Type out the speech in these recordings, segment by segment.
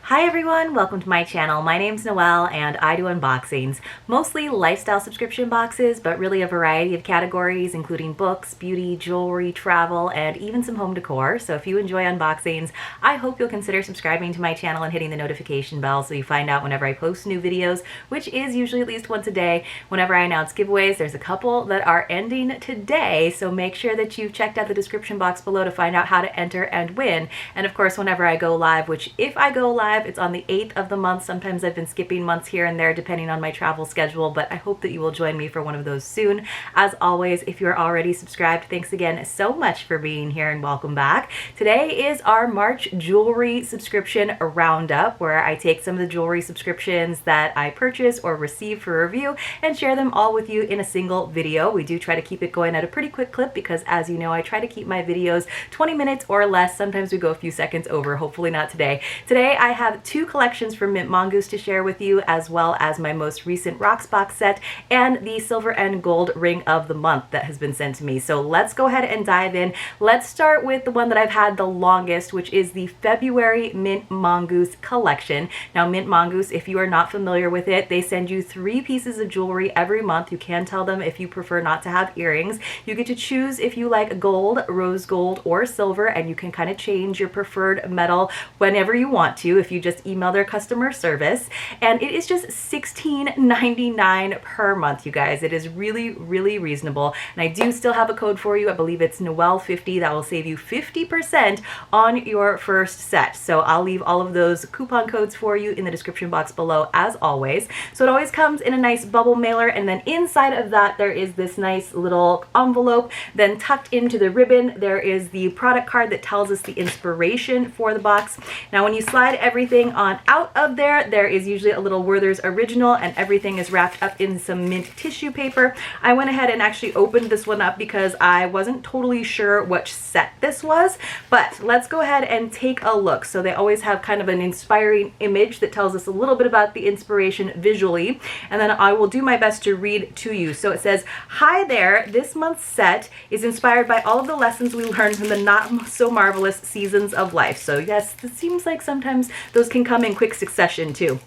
Hi everyone, welcome to my channel. My name's Noelle and I do unboxings, mostly lifestyle subscription boxes, but really a variety of categories including books, beauty, jewelry, travel, and even some home decor. So if you enjoy unboxings, I hope you'll consider subscribing to my channel and hitting the notification bell so you find out whenever I post new videos, which is usually at least once a day. Whenever I announce giveaways, there's a couple that are ending today, so make sure that you've checked out the description box below to find out how to enter and win. And of course, whenever I go live, which if I go live, it's on the 8th of the month. Sometimes I've been skipping months here and there depending on my travel schedule, but I hope that you will join me for one of those soon. As always, if you're already subscribed, thanks again so much for being here and welcome back. Today is our March jewelry subscription roundup, where I take some of the jewelry subscriptions that I purchase or receive for review and share them all with you in a single video. We do try to keep it going at a pretty quick clip because, as you know, I try to keep my videos 20 minutes or less. Sometimes we go a few seconds over, hopefully not today. Today I have two collections from Mint Mongoose to share with you, as well as my most recent Rocksbox set and the SilverAndGold ring of the month that has been sent to me. So let's go ahead and dive in. Let's start with the one that I've had the longest, which is the February Mint Mongoose collection. Now, Mint Mongoose, if you are not familiar with it, they send you 3 pieces of jewelry every month. You can tell them if you prefer not to have earrings. You get to choose if you like gold, rose gold, or silver, and you can kind of change your preferred metal whenever you want to if you just email their customer service. And it is just $16.99 per month, you guys. It is really, really reasonable. And I do still have a code for you. I believe it's Noelle50. That will save you 50% on your first set. So I'll leave all of those coupon codes for you in the description box below, as always. So it always comes in a nice bubble mailer, and then inside of that there is this nice little envelope. Then tucked into the ribbon there is the product card that tells us the inspiration for the box. Now when you slide everything on out of there, there is usually a little Werther's original, and everything is wrapped up in some mint tissue paper. I went ahead and actually opened this one up because I wasn't totally sure which set this was, but let's go ahead and take a look. So they always have kind of an inspiring image that tells us a little bit about the inspiration visually, and then I will do my best to read to you. So it says, "Hi there, this month's set is inspired by all of the lessons we learned from the not so marvelous seasons of life." So yes, it seems like sometimes those can come in quick succession too.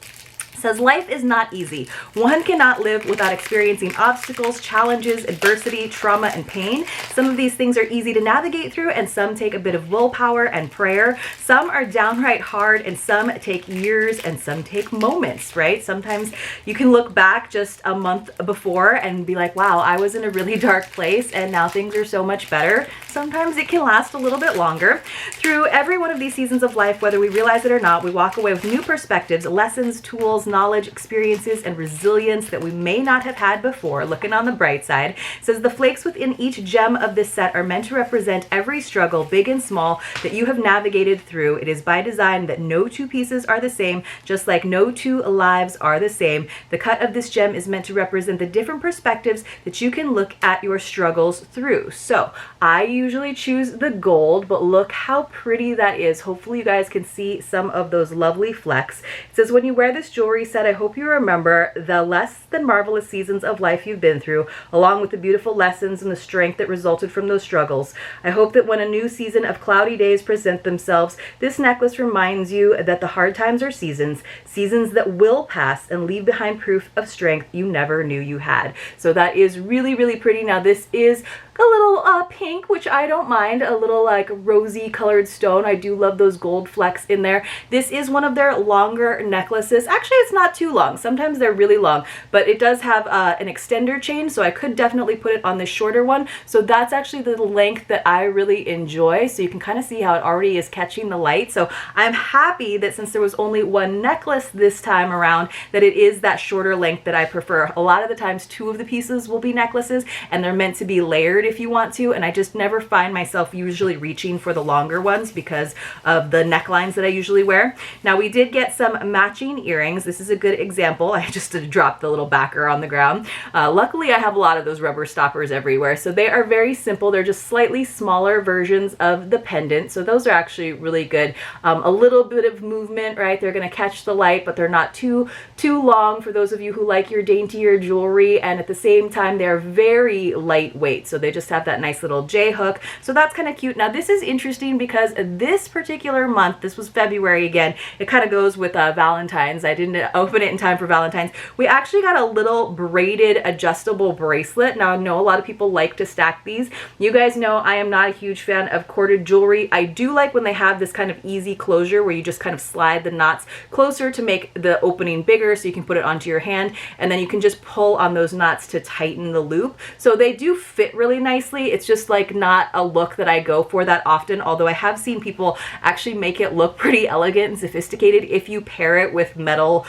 Says, "Life is not easy. One cannot live without experiencing obstacles, challenges, adversity, trauma, and pain. Some of these things are easy to navigate through, and some take a bit of willpower and prayer. Some are downright hard, and some take years, and some take moments," right? Sometimes you can look back just a month before and be like, wow, I was in a really dark place, and now things are so much better. Sometimes it can last a little bit longer. Through every one of these seasons of life, whether we realize it or not, we walk away with new perspectives, lessons, tools, knowledge, experiences, and resilience that we may not have had before. Looking on the bright side, it says, "The flakes within each gem of this set are meant to represent every struggle, big and small, that you have navigated through. It is by design that no two pieces are the same, just like no two lives are the same. The cut of this gem is meant to represent the different perspectives that you can look at your struggles through." So I usually choose the gold, but look how pretty that is. Hopefully you guys can see some of those lovely flecks. It says, "When you wear this jewelry set, I hope you remember the less than marvelous seasons of life you've been through, along with the beautiful lessons and the strength that resulted from those struggles. I hope that when a new season of cloudy days present themselves, this necklace reminds you that the hard times are seasons, seasons that will pass and leave behind proof of strength you never knew you had." So that is really, really pretty. Now this is a little pink, which I don't mind, a little like rosy colored stone. I do love those gold flecks in there. This is one of their longer necklaces. Actually, it's not too long. Sometimes they're really long, but it does have an extender chain, so I could definitely put it on the shorter one. So that's actually the length that I really enjoy. So you can kind of see how it already is catching the light. So I'm happy that since there was only one necklace this time around, that it is that shorter length that I prefer. A lot of the times 2 of the pieces will be necklaces, and they're meant to be layered if you want to, and I just never find myself usually reaching for the longer ones because of the necklines that I usually wear. Now we did get some matching earrings. This is a good example. I just dropped the little backer on the ground. Luckily I have a lot of those rubber stoppers everywhere, so they are very simple. They're just slightly smaller versions of the pendant, so those are actually really good. A little bit of movement, right? They're going to catch the light, but they're not too long for those of you who like your daintier jewelry, and at the same time they're very lightweight, so they just just have that nice little J hook. So that's kind of cute. Now this is interesting because this particular month, this was February again, it kind of goes with Valentine's. I didn't open it in time for Valentine's. We actually got a little braided adjustable bracelet. Now I know a lot of people like to stack these. You guys know I am not a huge fan of corded jewelry. I do like when they have this kind of easy closure where you just kind of slide the knots closer to make the opening bigger so you can put it onto your hand, and then you can just pull on those knots to tighten the loop. So they do fit really nicely. It's just like not a look that I go for that often, although I have seen people actually make it look pretty elegant and sophisticated if you pair it with metal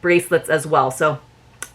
bracelets as well. So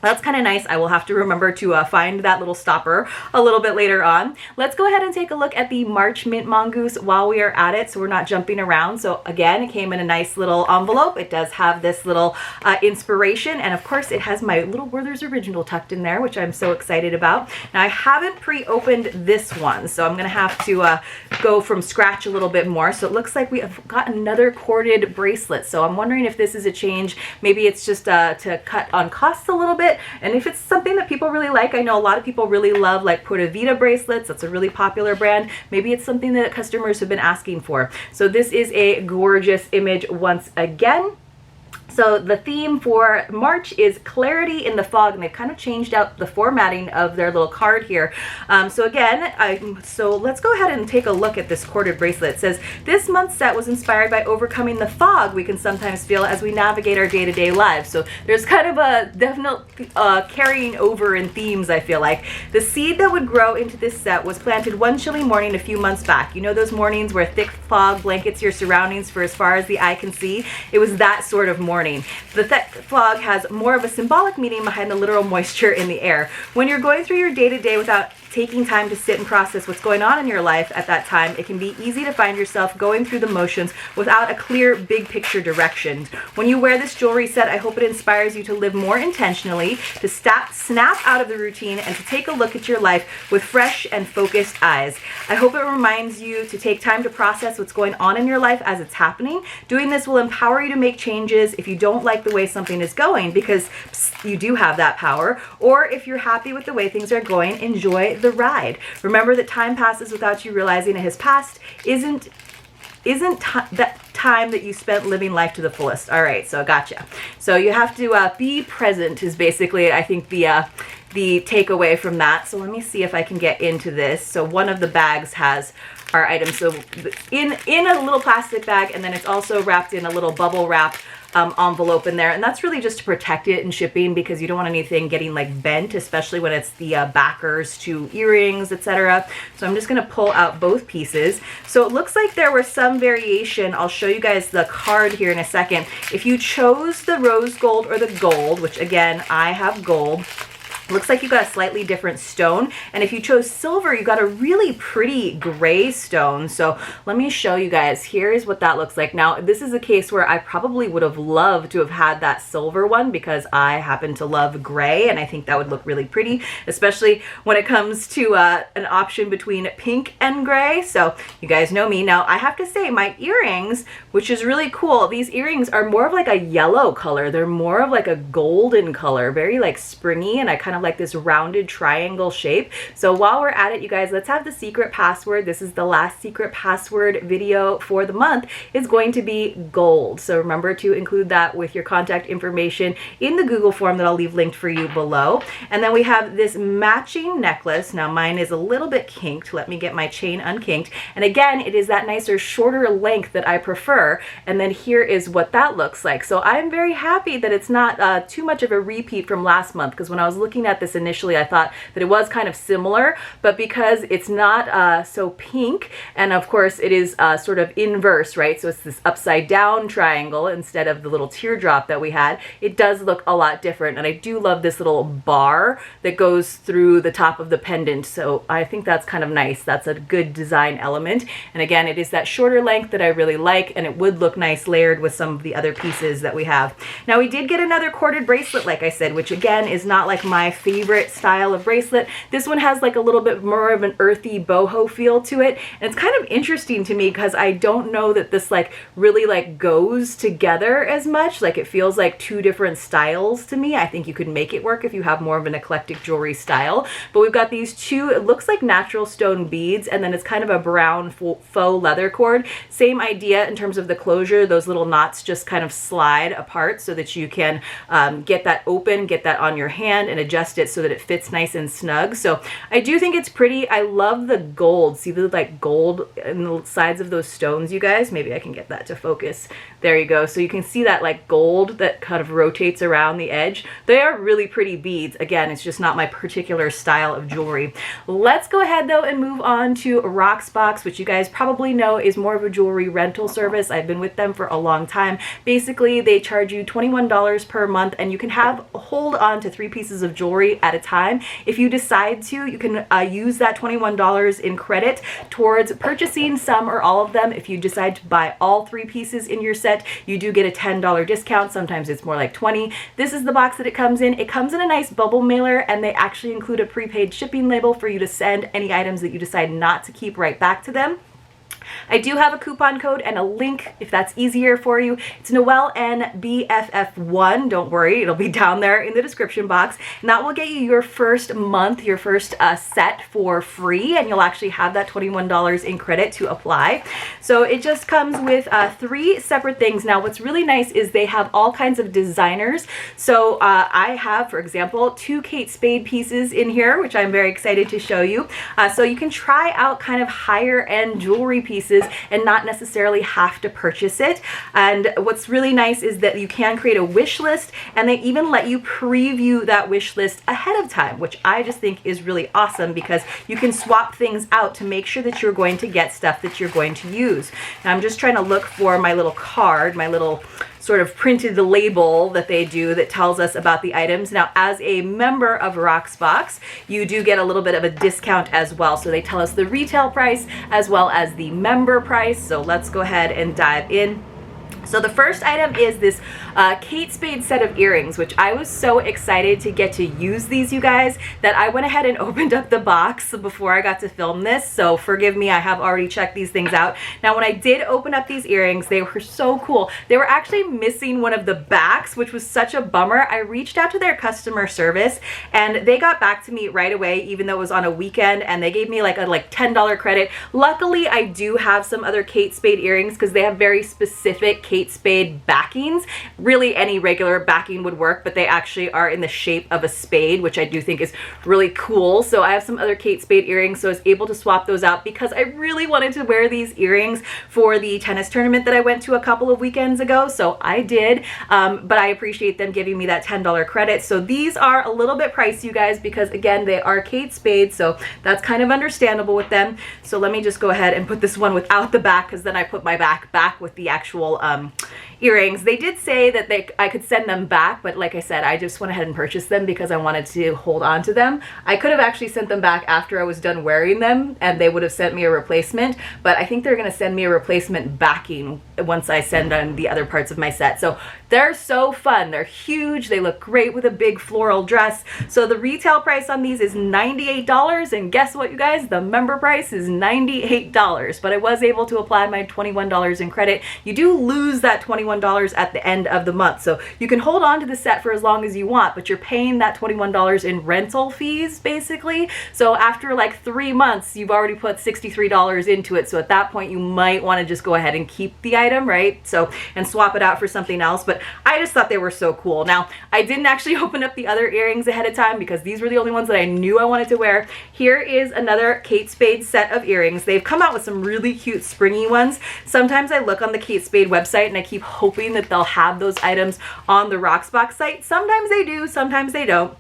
that's kind of nice. I will have to remember to find that little stopper a little bit later on. Let's go ahead and take a look at the March Mint Mongoose while we are at it, so we're not jumping around. So again, it came in a nice little envelope. It does have this little inspiration, and of course it has my little Werther's Original tucked in there, which I'm so excited about. Now I haven't pre-opened this one, so I'm gonna have to go from scratch a little bit more. So it looks like we have got another corded bracelet. So I'm wondering if this is a change. Maybe it's just to cut on costs a little bit. And if it's something that people really like, I know a lot of people really love like Pura Vida bracelets. That's a really popular brand. Maybe it's something that customers have been asking for. So this is a gorgeous image once again. So the theme for March is clarity in the fog, and they've kind of changed out the formatting of their little card here. So again, so let's go ahead and take a look at this corded bracelet. It says, this month's set was inspired by overcoming the fog we can sometimes feel as we navigate our day-to-day lives. So there's kind of a definite carrying over in themes, I feel like. The seed that would grow into this set was planted one chilly morning a few months back. You know those mornings where thick fog blankets your surroundings for as far as the eye can see? It was that sort of morning. The thick fog has more of a symbolic meaning behind the literal moisture in the air. When you're going through your day-to-day without taking time to sit and process what's going on in your life at that time, it can be easy to find yourself going through the motions without a clear big picture direction. When you wear this jewelry set, I hope it inspires you to live more intentionally, to snap out of the routine, and to take a look at your life with fresh and focused eyes. I hope it reminds you to take time to process what's going on in your life as it's happening. Doing this will empower you to make changes if you don't like the way something is going, because you do have that power, or if you're happy with the way things are going, enjoy the ride. Remember that time passes without you realizing it has passed. Isn't that time that you spent living life to the fullest? All right, so gotcha. So you have to be present is basically, I think, the takeaway from that. So let me see if I can get into this. So one of the bags has our items. So in a little plastic bag, and then it's also wrapped in a little bubble wrap envelope in there, and that's really just to protect it in shipping, because you don't want anything getting like bent, especially when it's the backers to earrings, etc. So I'm just going to pull out both pieces. So it looks like there was some variation. I'll show you guys the card here in a second. If you chose the rose gold or the gold, which again I have gold, looks like you got a slightly different stone. And if you chose silver, you got a really pretty gray stone. So let me show you guys. Here's what that looks like. Now, this is a case where I probably would have loved to have had that silver one, because I happen to love gray, and I think that would look really pretty, especially when it comes to an option between pink and gray. So you guys know me. Now, I have to say, my earrings, which is really cool, these earrings are more of like a yellow color. They're more of like a golden color, very like springy, and I kind of like this rounded triangle shape. So while we're at it, you guys, let's have the secret password. This is the last secret password video for the month. It's going to be gold. So remember to include that with your contact information in the Google form that I'll leave linked for you below. And then we have this matching necklace. Now mine is a little bit kinked. Let me get my chain unkinked. And again, it is that nicer, shorter length that I prefer. And then here is what that looks like. So I'm very happy that it's not too much of a repeat from last month, because when I was looking at this initially, I thought that it was kind of similar, but because it's not so pink, and of course it is sort of inverse, right? So it's this upside down triangle instead of the little teardrop that we had. It does look a lot different, and I do love this little bar that goes through the top of the pendant. So I think that's kind of nice. That's a good design element. And again, it is that shorter length that I really like, and it would look nice layered with some of the other pieces that we have. Now we did get another corded bracelet, like I said, which again is not like my favorite style of bracelet. This one has like a little bit more of an earthy boho feel to it. And it's kind of interesting to me because I don't know that this like really like goes together as much. Like it feels like two different styles to me. I think you could make it work if you have more of an eclectic jewelry style. But we've got these two, it looks like natural stone beads, and then it's kind of a brown faux leather cord. Same idea in terms of the closure. Those little knots just kind of slide apart so that you can get that open, get that on your hand, and adjust it so that it fits nice and snug. So I do think it's pretty. I love the gold. See the like gold in the sides of those stones, you guys? Maybe I can get that to focus. There you go. So you can see that like gold that kind of rotates around the edge. They are really pretty beads. Again, it's just not my particular style of jewelry. Let's go ahead though and move on to Rocksbox, which you guys probably know is more of a jewelry rental service. I've been with them for a long time. Basically, they charge you $21 per month, and you can hold on to 3 pieces of jewelry at a time. If you decide to, you can use that $21 in credit towards purchasing some or all of them. If you decide to buy all 3 pieces in your set, you do get a $10 discount. Sometimes it's more like 20. This is the box that it comes in. It comes in a nice bubble mailer, and they actually include a prepaid shipping label for you to send any items that you decide not to keep right back to them. I do have a coupon code and a link if that's easier for you. It's Noelle and BFF1. Don't worry, it'll be down there in the description box. And that will get you your first month, your first set for free, and you'll actually have that $21 in credit to apply. So it just comes with 3 separate things. Now, what's really nice is they have all kinds of designers. So I have, for example, 2 Kate Spade pieces in here, which I'm very excited to show you. So you can try out kind of higher end jewelry pieces and not necessarily have to purchase it. And what's really nice is that you can create a wish list, and they even let you preview that wish list ahead of time, which I just think is really awesome because you can swap things out to make sure that you're going to get stuff that you're going to use. Now I'm just trying to look for my little card, my little sort of printed label that they do that tells us about the items. Now, as a member of Rocksbox, you do get a little bit of a discount as well. So they tell us the retail price as well as the member price. So let's go ahead and dive in. So the first item is this Kate Spade set of earrings, which I was so excited to get to use these, you guys, that I went ahead and opened up the box before I got to film this. So forgive me, I have already checked these things out. Now, when I did open up these earrings, they were so cool. They were actually missing one of the backs, which was such a bummer. I reached out to their customer service, and they got back to me right away, even though it was on a weekend, and they gave me like a $10 credit. Luckily, I do have some other Kate Spade earrings because they have very specific Kate Spade backings. Really, any regular backing would work, but they actually are in the shape of a spade, which I do think is really cool. So I have some other Kate Spade earrings, so I was able to swap those out because I really wanted to wear these earrings for the tennis tournament that I went to a couple of weekends ago. So I did, but I appreciate them giving me that $10 credit. So these are a little bit pricey, you guys, because again, they are Kate Spade, so that's kind of understandable with them. So let me just go ahead and put this one without the back, because then I put my back with the actual earrings. They did say that I could send them back, but like I said, I just went ahead and purchased them because I wanted to hold on to them. I could have actually sent them back after I was done wearing them, and they would have sent me a replacement, but I think they're going to send me a replacement backing once I send on the other parts of my set. So they're so fun. They're huge. They look great with a big floral dress. So the retail price on these is $98, and guess what, you guys? The member price is $98, but I was able to apply my $21 in credit. You do lose that $21 at the end of the month, so you can hold on to the set for as long as you want, but you're paying that $21 in rental fees basically. So after like 3 months, you've already put $63 into it. So at that point, you might want to just go ahead and keep the item, right? So, and swap it out for something else. But I just thought they were so cool. Now, I didn't actually open up the other earrings ahead of time because these were the only ones that I knew I wanted to wear. Here is another Kate Spade set of earrings. They've come out with some really cute springy ones. Sometimes I look on the Kate Spade website and I keep hoping that they'll have those items on the Rocksbox site. Sometimes they do, sometimes they don't.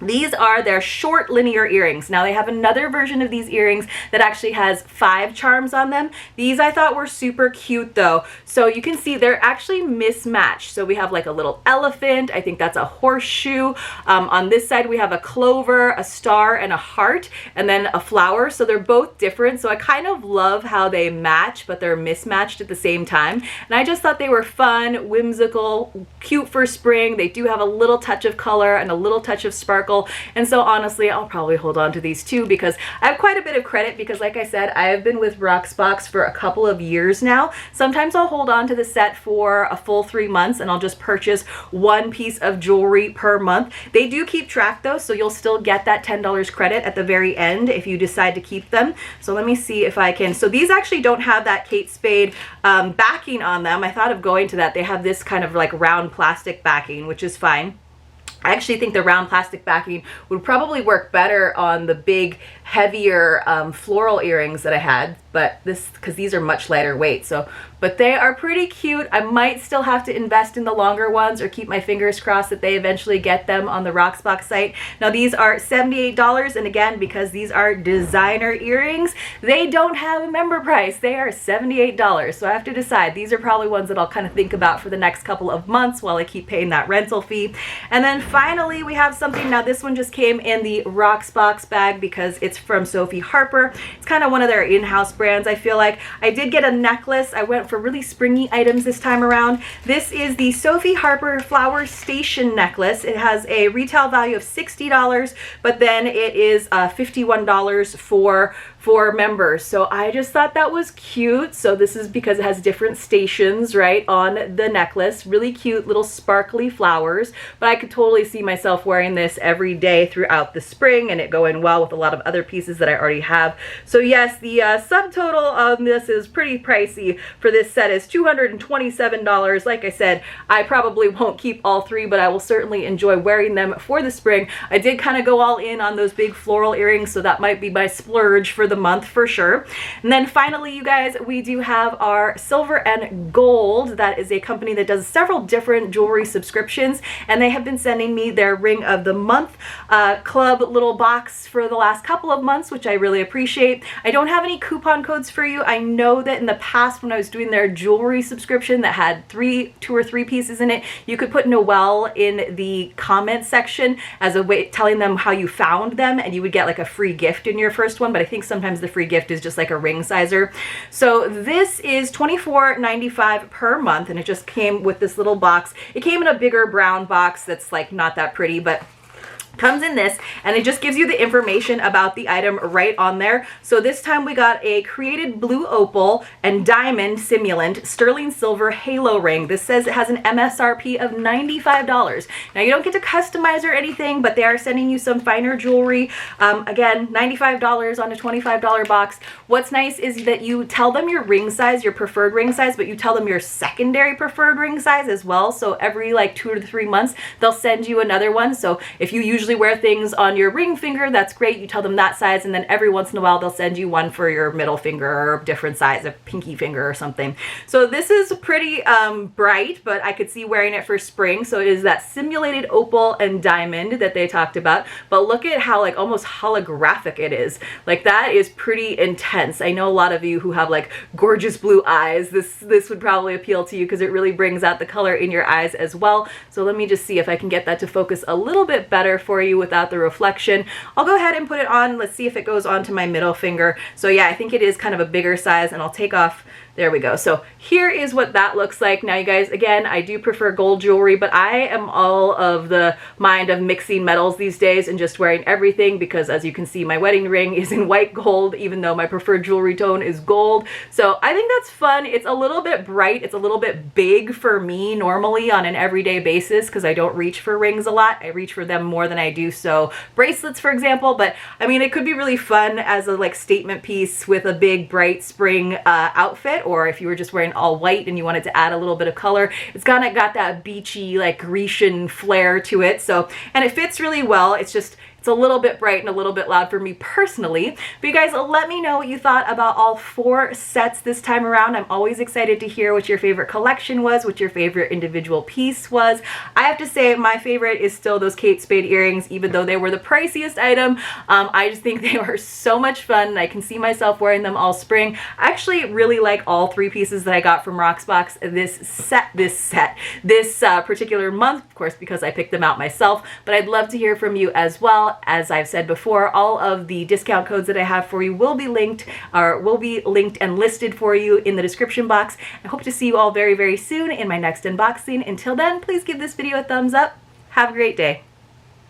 These are their short linear earrings. Now they have another version of these earrings that actually has 5 charms on them. These I thought were super cute though. So you can see they're actually mismatched. So we have like a little elephant. I think that's a horseshoe. On this side we have a clover, a star, and a heart, and then a flower. So they're both different. So I kind of love how they match, but they're mismatched at the same time. And I just thought they were fun, whimsical, cute for spring. They do have a little touch of color and a little touch of sparkle sparkle. And so honestly, I'll probably hold on to these too because I have quite a bit of credit because like I said, I have been with Rocksbox for a couple of years now. Sometimes I'll hold on to the set for a full 3 months and I'll just purchase one piece of jewelry per month. They do keep track though, so you'll still get that $10 credit at the very end if you decide to keep them. So let me see if I can. So these actually don't have that Kate Spade backing on them. I thought of going to that. They have this kind of like round plastic backing, which is fine. I actually think the round plastic backing would probably work better on the big, heavier floral earrings that I had, but because these are much lighter weight. So, but they are pretty cute. I might still have to invest in the longer ones or keep my fingers crossed that they eventually get them on the Rocksbox site. Now these are $78, and again, because these are designer earrings, they don't have a member price. They are $78. So I have to decide. These are probably ones that I'll kind of think about for the next couple of months while I keep paying that rental fee. And then finally, we have something. Now this one just came in the Rocksbox bag because it's from Sophie Harper. It's kind of one of their in-house brands, I feel like. I did get a necklace. I went for really springy items this time around. This is the Sophie Harper Flower Station necklace. It has a retail value of $60, but then it is $51 for members. So I just thought that was cute. So this is because it has different stations, right, on the necklace. Really cute little sparkly flowers, but I could totally see myself wearing this every day throughout the spring and it going well with a lot of other pieces that I already have. So yes, the subtotal on this is pretty pricey for this set is $227. Like I said, I probably won't keep all three, but I will certainly enjoy wearing them for the spring. I did kind of go all in on those big floral earrings, so that might be my splurge for the month for sure. And then finally, you guys, we do have our Silver and Gold. That is a company that does several different jewelry subscriptions, and they have been sending me their Ring of the Month club little box for the last couple of months, which I really appreciate. I don't have any coupon codes for you. I know that in the past when I was doing their jewelry subscription that had two or three pieces in it, you could put Noel in the comment section as a way telling them how you found them, and you would get like a free gift in your first one, but I think sometimes the free gift is just like a ring sizer. So this is $24.95 per month, and it just came with this little box. It came in a bigger brown box that's like not that pretty, but comes in this, and it just gives you the information about the item right on there. So this time we got a created blue opal and diamond simulant sterling silver halo ring. This says it has an MSRP of $95. Now you don't get to customize or anything, but they are sending you some finer jewelry. Again, $95 on a $25 box. What's nice is that you tell them your ring size, your preferred ring size, but you tell them your secondary preferred ring size as well. So every like 2 to 3 months, they'll send you another one. So if you usually wear things on your ring finger, that's great. You tell them that size, and then every once in a while they'll send you one for your middle finger or a different size, a pinky finger or something. So this is pretty bright, but I could see wearing it for spring. So it is that simulated opal and diamond that they talked about, but look at how like almost holographic it is. Like that is pretty intense. I know a lot of you who have like gorgeous blue eyes, this would probably appeal to you because it really brings out the color in your eyes as well. So let me just see if I can get that to focus a little bit better for you without the reflection. I'll go ahead and put it on. Let's see if it goes onto my middle finger. So yeah, I think it is kind of a bigger size, and I'll take off. There we go. So here is what that looks like. Now you guys, again, I do prefer gold jewelry, but I am all of the mind of mixing metals these days and just wearing everything because as you can see, my wedding ring is in white gold, even though my preferred jewelry tone is gold. So I think that's fun. It's a little bit bright. It's a little bit big for me normally on an everyday basis because I don't reach for rings a lot. I reach for them more than I do so bracelets, for example. But I mean, it could be really fun as a like statement piece with a big bright spring outfit, or if you were just wearing all white and you wanted to add a little bit of color. It's kind of got that beachy like Grecian flair to it. So, and it fits really well. It's just, it's a little bit bright and a little bit loud for me personally. But you guys, let me know what you thought about all 4 sets this time around. I'm always excited to hear what your favorite collection was, what your favorite individual piece was. I have to say my favorite is still those Kate Spade earrings, even though they were the priciest item. I just think they were so much fun, and I can see myself wearing them all spring. I actually really like all 3 pieces that I got from Rocksbox this particular month, of course, because I picked them out myself. But I'd love to hear from you as well. As I've said before, all of the discount codes that I have for you will be linked and listed for you in the description box. I hope to see you all very, very soon in my next unboxing. Until then, please give this video a thumbs up. Have a great day.